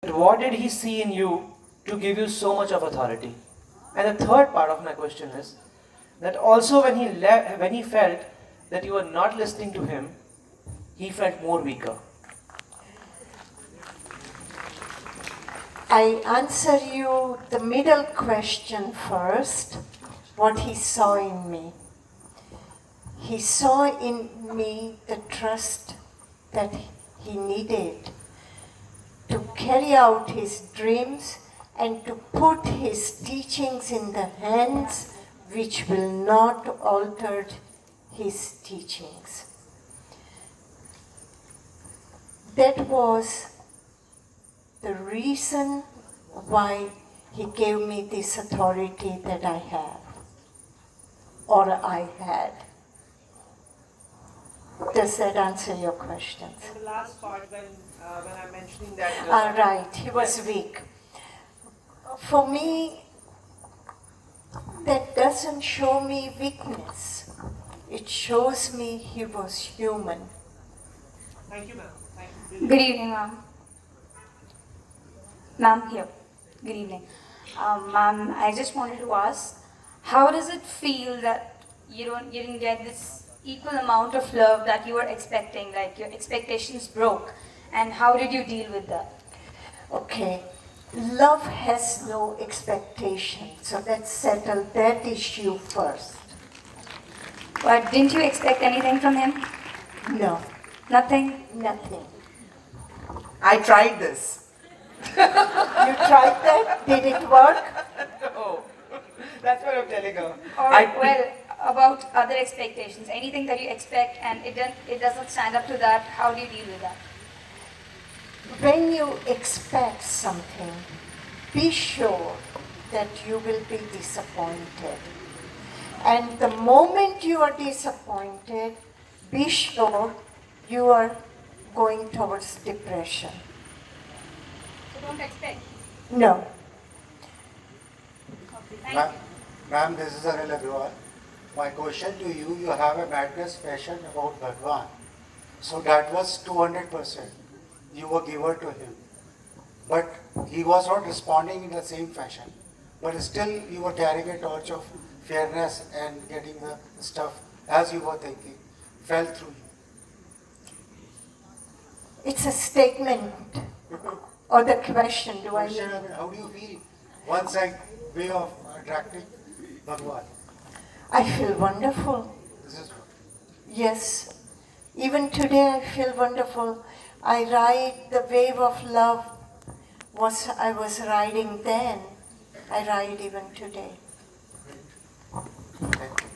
What did he see in you to give you so much of authority? And the third part of my question is that also when he felt that you were not listening to him, he felt more weaker. I answer you the middle question first, what he saw in me. He saw in me the trust that he needed to carry out his dreams and to put his teachings in the hands which will not alter his teachings. That was the reason why he gave me this authority that I have, or I had. Does that answer your questions? And the last part, when I'm mentioning that. Right, he was weak. For me, that doesn't show me weakness. It shows me he was human. Thank you, ma'am. Thank you. Good evening, ma'am. Ma'am, here. Good evening. Ma'am, I just wanted to ask, how does it feel that you didn't get this equal amount of love that you were expecting, like your expectations broke, and how did you deal with that? Okay, love has no expectation, so let's settle that issue first. But didn't you expect anything from him? No, Nothing? nothing. I tried this. You tried that? Did it work? No, that's what I'm telling her. Or, well, about other expectations, anything that you expect and it doesn't stand up to that, how do you deal with that? When you expect something, be sure that you will be disappointed. And the moment you are disappointed, be sure you are going towards depression. So don't expect. No. Okay, thank you. Ma'am, this is Anil Agrawal. My question to you, you have a madness passion about Bhagwan. So that was 200%. You were given to him. But he was not responding in the same fashion. But still you were carrying a torch of fairness and getting the stuff as you were thinking. Fell through It's a statement you. or the question, do I Question, mean? how do you feel? One side way of attracting Bhagwan. I feel wonderful. This is Yes. Even today I feel wonderful. I ride the wave of love I was riding then. I ride even today. thank you.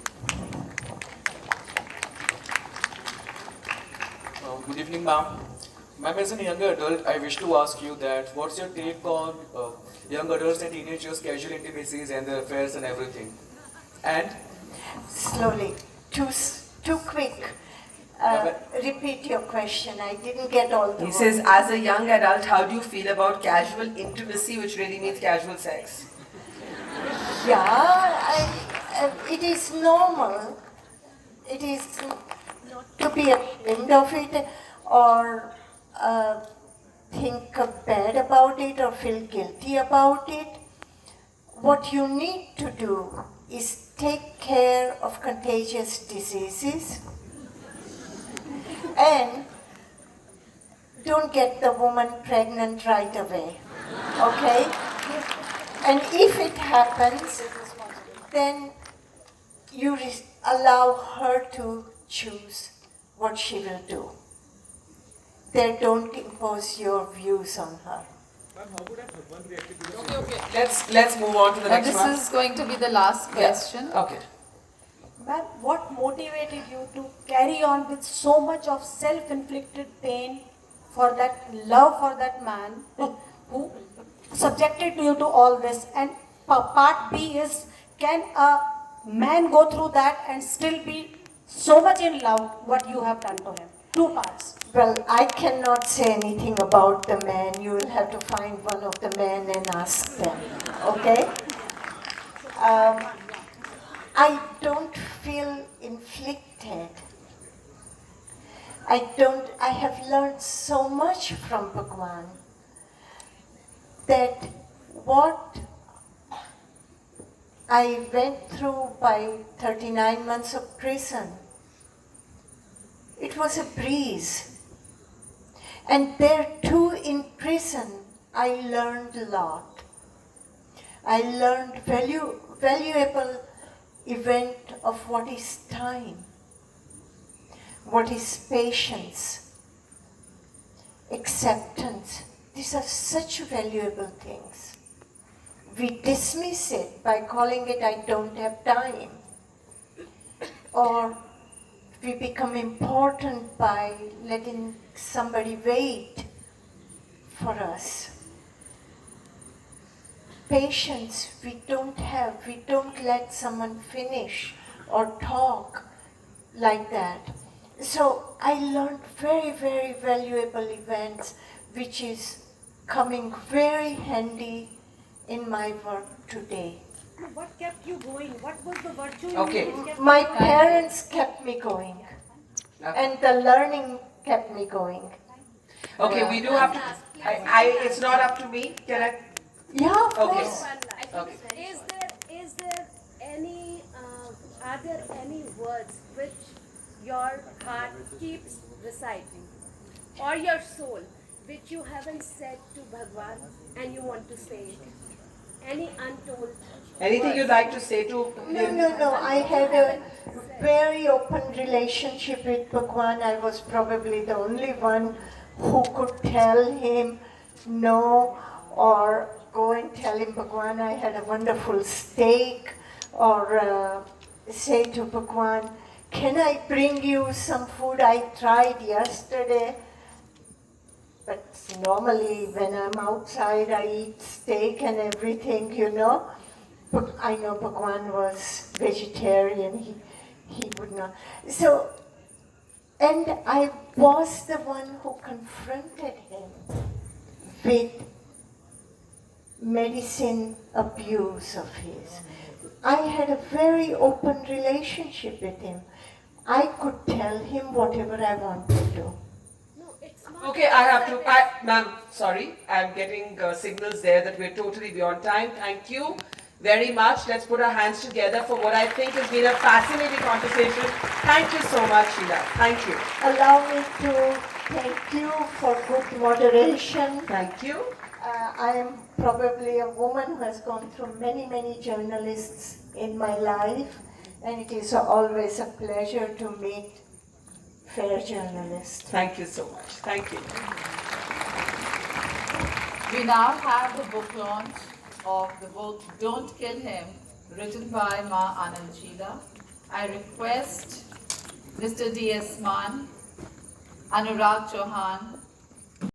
Good evening, ma'am. Ma'am, as a younger adult, I wish to ask you that what's your take on young adults and teenagers' casual intimacies and their affairs and everything? And Slowly. Too quick. Repeat your question. I didn't get all the He words. says, as a young adult, how do you feel about casual intimacy, which really means casual sex? It is normal. It is to be ashamed of it or think bad about it or feel guilty about it. What you need to do is take care of contagious diseases and don't get the woman pregnant right away. Okay? And if it happens, then you allow her to choose what she will do. Then don't impose your views on her. Let's move on to the Now next this one. is going to be the last question. Okay. Ma'am, what motivated you to carry on with so much of self-inflicted pain for that love for that man who subjected you to all this? And part B is, can a man go through that and still be so much in love what you have done to him? Two parts. Well, I cannot say anything about the man. You will have to find one of the men and ask them. Okay? I don't feel inflicted. I have learned so much from Bhagwan that what I went through by 39 months of prison, it was a breeze. And there too in prison, I learned a lot. I learned valuable event of what is time, what is patience, acceptance. These are such valuable things. We dismiss it by calling it I don't have time. Or we become important by letting somebody wait for us. Patience we don't have. We don't let someone finish or talk like that. So I learned very, very valuable events which is coming very handy in my work today. What kept you going? What was the virtue Okay. in you that kept My you going? parents kept me going, and the learning kept me going. Okay, we do have to. It's not up to me. Can I? Yeah, of Okay. course. Okay. Is there any are there any words which your heart keeps reciting, or your soul, which you haven't said to Bhagwan and you want to say it? Any untold Anything words? you'd like to say to him? No. I had a very open relationship with Bhagwan. I was probably the only one who could tell him no, or go and tell him, Bhagwan, I had a wonderful steak, or say to Bhagwan, can I bring you some food I tried yesterday? But normally when I'm outside, I eat steak and everything, you know. But I know Bhagwan was vegetarian, he would not. So, and I was the one who confronted him with medicine abuse of his. I had a very open relationship with him. I could tell him whatever I wanted to. No, it's not. Okay, I have to. Ma'am, sorry, I'm getting signals there that we're totally beyond time. Thank you very much. Let's put our hands together for what I think has been a fascinating conversation. Thank you so much, Sheila. Thank you. Allow me to thank you for good moderation. Thank you. I am probably a woman who has gone through many, many journalists in my life, and it is always a pleasure to meet fair journalists. Thank you so much. Thank you. We now have the book launch of the book Don't Kill Him, written by Ma Anand Sheela. I request Mr. D.S. Mann, Anurag Chauhan,